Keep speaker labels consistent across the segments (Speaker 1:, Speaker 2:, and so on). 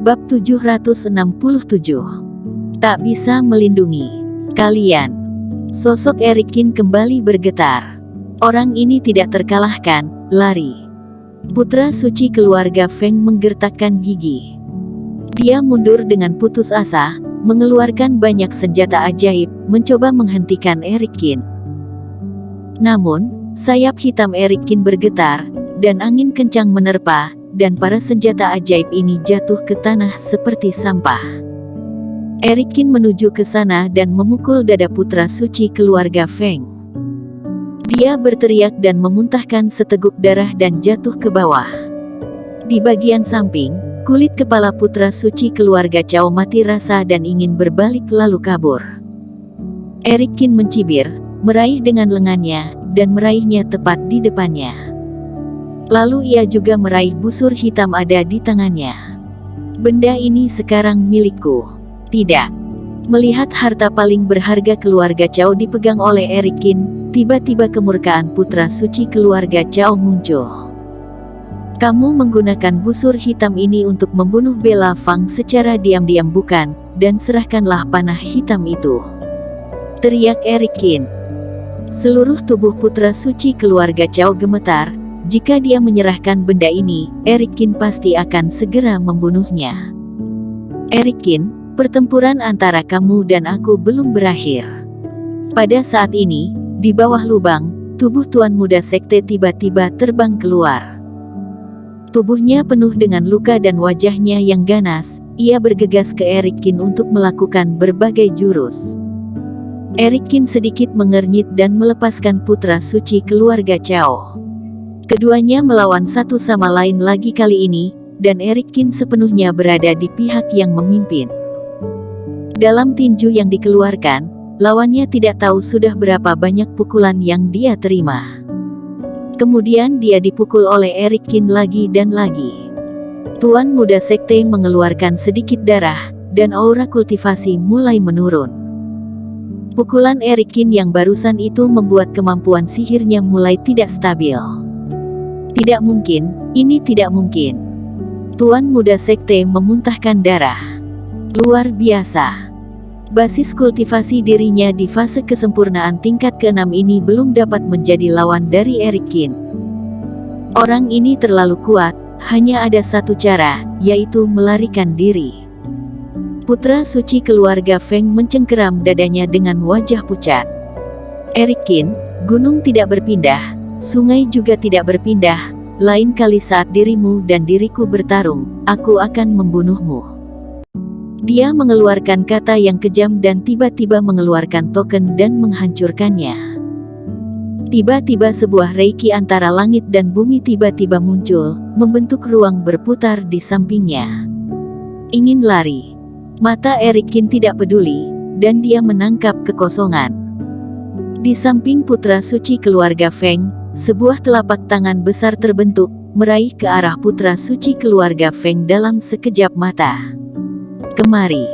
Speaker 1: Bab 767. Tak bisa melindungi kalian. Sosok Erikin kembali bergetar. Orang ini tidak terkalahkan, lari. Putra suci keluarga Feng menggertakkan gigi. Dia mundur dengan putus asa, mengeluarkan banyak senjata ajaib, mencoba menghentikan Erikin. Namun, sayap hitam Erikin bergetar, dan angin kencang menerpa, dan para senjata ajaib ini jatuh ke tanah seperti sampah. Erikin menuju ke sana dan memukul dada putra suci keluarga Feng. Dia berteriak dan memuntahkan seteguk darah dan jatuh ke bawah. Di bagian samping, kulit kepala putra suci keluarga Cao mati rasa dan ingin berbalik lalu kabur. Erikin mencibir, meraih dengan lengannya, dan meraihnya tepat di depannya. Lalu ia juga meraih busur hitam ada di tangannya. Benda ini sekarang milikku. Tidak. Melihat harta paling berharga keluarga Cao dipegang oleh Erikin, tiba-tiba kemurkaan putra suci keluarga Cao muncul. Kamu menggunakan busur hitam ini untuk membunuh Bella Fang secara diam-diam bukan, dan serahkanlah panah hitam itu. Teriak Erikin. Seluruh tubuh putra suci keluarga Cao gemetar. Jika dia menyerahkan benda ini, Erikin pasti akan segera membunuhnya. Erikin, pertempuran antara kamu dan aku belum berakhir. Pada saat ini, di bawah lubang, tubuh Tuan Muda Sekte tiba-tiba terbang keluar. Tubuhnya penuh dengan luka dan wajahnya yang ganas, ia bergegas ke Erikin untuk melakukan berbagai jurus. Erikin sedikit mengernyit dan melepaskan putra suci keluarga Cao. Keduanya melawan satu sama lain lagi kali ini, dan Erikin sepenuhnya berada di pihak yang memimpin. Dalam tinju yang dikeluarkan, lawannya tidak tahu sudah berapa banyak pukulan yang dia terima. Kemudian dia dipukul oleh Erikin lagi dan lagi. Tuan Muda Sekte mengeluarkan sedikit darah, dan aura kultivasi mulai menurun. Pukulan Erikin yang barusan itu membuat kemampuan sihirnya mulai tidak stabil. Tidak mungkin, ini tidak mungkin. Tuan Muda Sekte memuntahkan darah. Luar biasa. Basis kultivasi dirinya di fase kesempurnaan tingkat ke-6 ini belum dapat menjadi lawan dari Erikin. Orang ini terlalu kuat, hanya ada satu cara, yaitu melarikan diri. Putra suci keluarga Feng mencengkeram dadanya dengan wajah pucat. Erikin, gunung tidak berpindah. Sungai juga tidak berpindah, lain kali saat dirimu dan diriku bertarung, aku akan membunuhmu. Dia mengeluarkan kata yang kejam dan tiba-tiba mengeluarkan token dan menghancurkannya. Tiba-tiba sebuah reiki antara langit dan bumi tiba-tiba muncul, membentuk ruang berputar di sampingnya. Ingin lari. Mata Erikin tidak peduli, dan dia menangkap kekosongan. Di samping putra suci keluarga Feng, sebuah telapak tangan besar terbentuk, meraih ke arah putra suci keluarga Feng dalam sekejap mata. Kemari.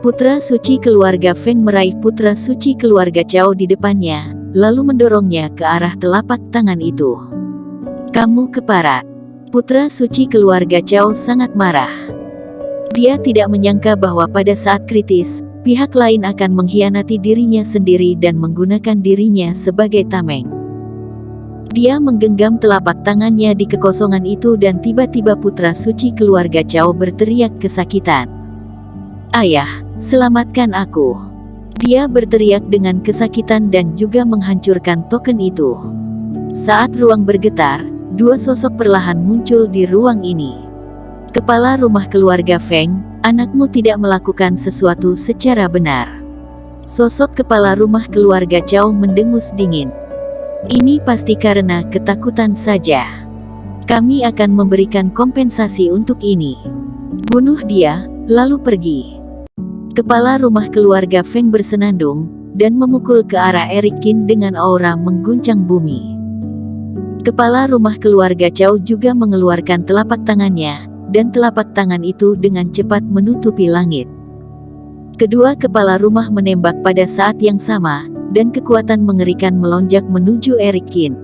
Speaker 1: Putra suci keluarga Feng meraih putra suci keluarga Cao di depannya, lalu mendorongnya ke arah telapak tangan itu. Kamu keparat. Putra suci keluarga Cao sangat marah. Dia tidak menyangka bahwa pada saat kritis, pihak lain akan mengkhianati dirinya sendiri dan menggunakan dirinya sebagai tameng. Dia menggenggam telapak tangannya di kekosongan itu dan tiba-tiba putra suci keluarga Cao berteriak kesakitan. Ayah, selamatkan aku. Dia berteriak dengan kesakitan dan juga menghancurkan token itu. Saat ruang bergetar, dua sosok perlahan muncul di ruang ini. Kepala rumah keluarga Feng, anakmu tidak melakukan sesuatu secara benar. Sosok kepala rumah keluarga Cao mendengus dingin. Ini pasti karena ketakutan saja. Kami akan memberikan kompensasi untuk ini. Bunuh dia, lalu pergi. Kepala rumah keluarga Feng bersenandung, dan memukul ke arah Erikin dengan aura mengguncang bumi. Kepala rumah keluarga Cao juga mengeluarkan telapak tangannya, dan telapak tangan itu dengan cepat menutupi langit. Kedua kepala rumah menembak pada saat yang sama, dan kekuatan mengerikan melonjak menuju Erikin.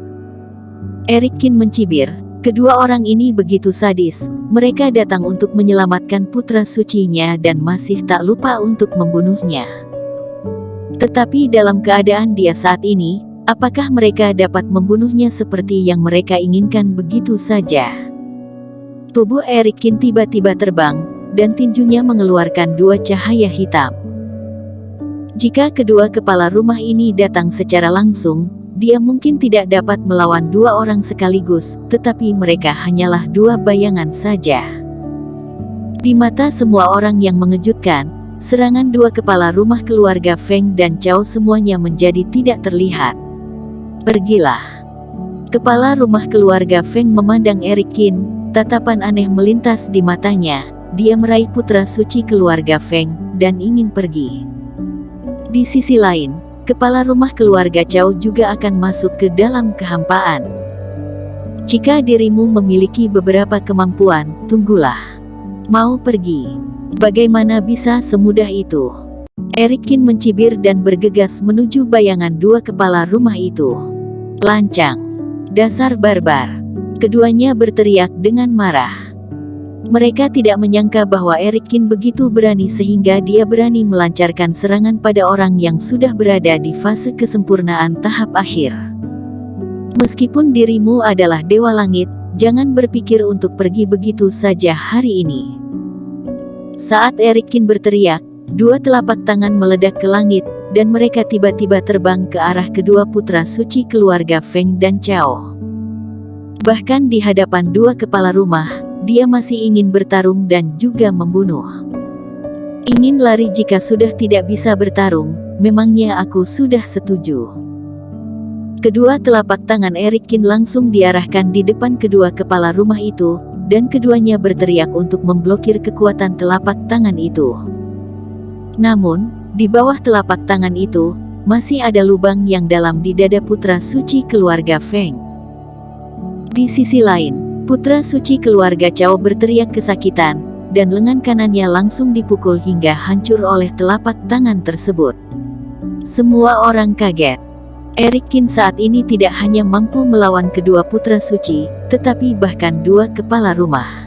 Speaker 1: Erikin mencibir, Kedua orang ini begitu sadis, mereka datang untuk menyelamatkan putra sucinya dan masih tak lupa untuk membunuhnya. Tetapi dalam keadaan dia saat ini, apakah mereka dapat membunuhnya seperti yang mereka inginkan begitu saja? Tubuh Erikin tiba-tiba terbang, dan tinjunya mengeluarkan dua cahaya hitam. Jika kedua kepala rumah ini datang secara langsung, dia mungkin tidak dapat melawan dua orang sekaligus, tetapi mereka hanyalah dua bayangan saja. Di mata semua orang yang mengejutkan, serangan dua kepala rumah keluarga Feng dan Chao semuanya menjadi tidak terlihat. Pergilah. Kepala rumah keluarga Feng memandang Erikin, tatapan aneh melintas di matanya. Dia meraih putra suci keluarga Feng, dan ingin pergi. Di sisi lain, kepala rumah keluarga Chao juga akan masuk ke dalam kehampaan. Jika dirimu memiliki beberapa kemampuan, tunggulah. Mau pergi? Bagaimana bisa semudah itu? Erikin mencibir dan bergegas menuju bayangan dua kepala rumah itu. Lancang. Dasar barbar. Keduanya berteriak dengan marah. Mereka tidak menyangka bahwa Erikin begitu berani sehingga dia berani melancarkan serangan pada orang yang sudah berada di fase kesempurnaan tahap akhir. Meskipun dirimu adalah Dewa Langit, jangan berpikir untuk pergi begitu saja hari ini. Saat Erikin berteriak, dua telapak tangan meledak ke langit, dan mereka tiba-tiba terbang ke arah kedua putra suci keluarga Feng dan Chao. Bahkan di hadapan dua kepala rumah, dia masih ingin bertarung dan juga membunuh. Ingin lari jika sudah tidak bisa bertarung, memangnya aku sudah setuju. Kedua telapak tangan Erikin langsung diarahkan di depan kedua kepala rumah itu, dan keduanya berteriak untuk memblokir kekuatan telapak tangan itu. Namun, di bawah telapak tangan itu, masih ada lubang yang dalam di dada putra suci keluarga Feng. Di sisi lain, putra suci keluarga Chao berteriak kesakitan, dan lengan kanannya langsung dipukul hingga hancur oleh telapak tangan tersebut. Semua orang kaget. Erikin saat ini tidak hanya mampu melawan kedua putra suci, tetapi bahkan dua kepala rumah.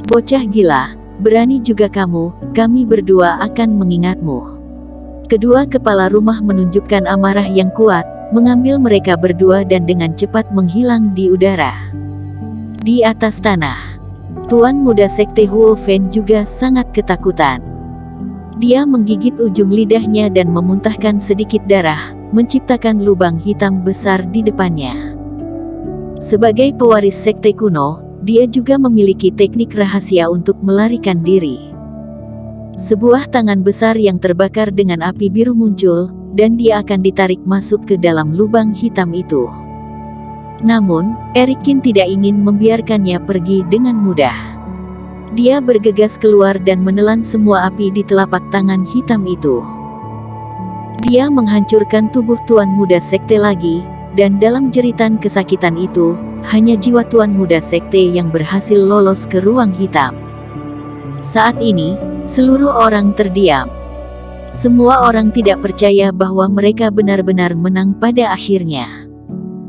Speaker 1: Bocah gila, berani juga kamu, kami berdua akan mengingatmu. Kedua kepala rumah menunjukkan amarah yang kuat, mengambil mereka berdua dan dengan cepat menghilang di udara. Di atas tanah, Tuan Muda Sekte Huo Fen juga sangat ketakutan. Dia menggigit ujung lidahnya dan memuntahkan sedikit darah, menciptakan lubang hitam besar di depannya. Sebagai pewaris sekte kuno, dia juga memiliki teknik rahasia untuk melarikan diri. Sebuah tangan besar yang terbakar dengan api biru muncul, dan dia akan ditarik masuk ke dalam lubang hitam itu. Namun, Erikin tidak ingin membiarkannya pergi dengan mudah. Dia bergegas keluar dan menelan semua api di telapak tangan hitam itu. Dia menghancurkan tubuh Tuan Muda Sekte lagi, dan dalam jeritan kesakitan itu, hanya jiwa Tuan Muda Sekte yang berhasil lolos ke ruang hitam. Saat ini, seluruh orang terdiam. Semua orang tidak percaya bahwa mereka benar-benar menang pada akhirnya.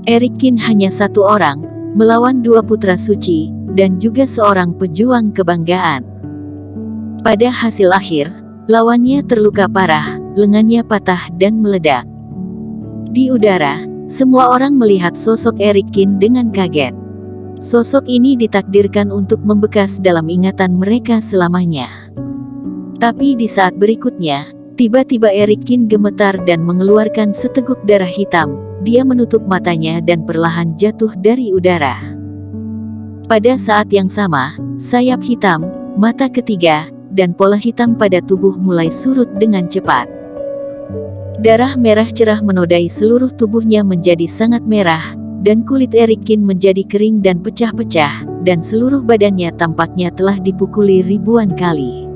Speaker 1: Erikin hanya satu orang, melawan dua putra suci, dan juga seorang pejuang kebanggaan. Pada hasil akhir, lawannya terluka parah, lengannya patah dan meledak. Di udara, semua orang melihat sosok Erikin dengan kaget. Sosok ini ditakdirkan untuk membekas dalam ingatan mereka selamanya. Tapi di saat berikutnya, tiba-tiba Erikin gemetar dan mengeluarkan seteguk darah hitam. Dia menutup matanya dan perlahan jatuh dari udara. Pada saat yang sama, sayap hitam, mata ketiga, dan pola hitam pada tubuh mulai surut dengan cepat. Darah merah cerah menodai seluruh tubuhnya menjadi sangat merah, dan kulit Erikin menjadi kering dan pecah-pecah, dan seluruh badannya tampaknya telah dipukuli ribuan kali.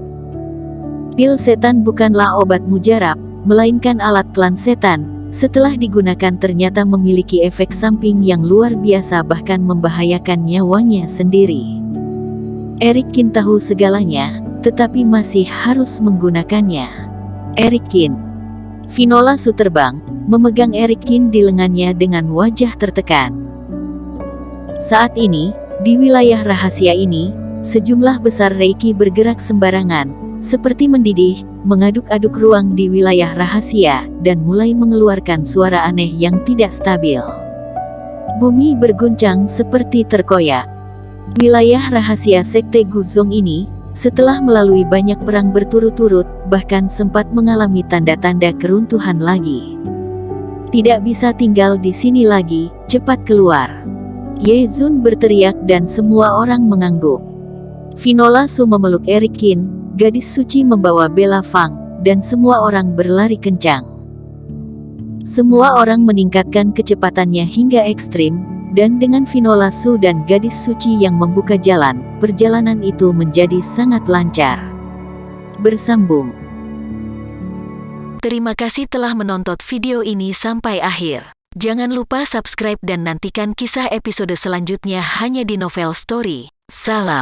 Speaker 1: Pil setan bukanlah obat mujarab, melainkan alat klan setan. Setelah digunakan ternyata memiliki efek samping yang luar biasa bahkan membahayakan nyawanya sendiri. Erikin tahu segalanya, tetapi masih harus menggunakannya. Erikin. Vinola Su terbang, memegang Erikin di lengannya dengan wajah tertekan. Saat ini, di wilayah rahasia ini, sejumlah besar Reiki bergerak sembarangan, seperti mendidih, mengaduk-aduk ruang di wilayah rahasia, dan mulai mengeluarkan suara aneh yang tidak stabil. Bumi berguncang seperti terkoyak. Wilayah rahasia Sekte Guzong ini, setelah melalui banyak perang berturut-turut, bahkan sempat mengalami tanda-tanda keruntuhan lagi. Tidak bisa tinggal di sini lagi, cepat keluar. Ye Zun berteriak dan semua orang mengangguk. Finola Su memeluk Eric Qin, gadis suci membawa Bella Fang, dan semua orang berlari kencang. Semua orang meningkatkan kecepatannya hingga ekstrim, dan dengan Finola Su dan gadis suci yang membuka jalan, perjalanan itu menjadi sangat lancar. Bersambung. Terima kasih telah menonton video ini sampai akhir. Jangan lupa subscribe dan nantikan kisah episode selanjutnya hanya di Novel Story. Salam.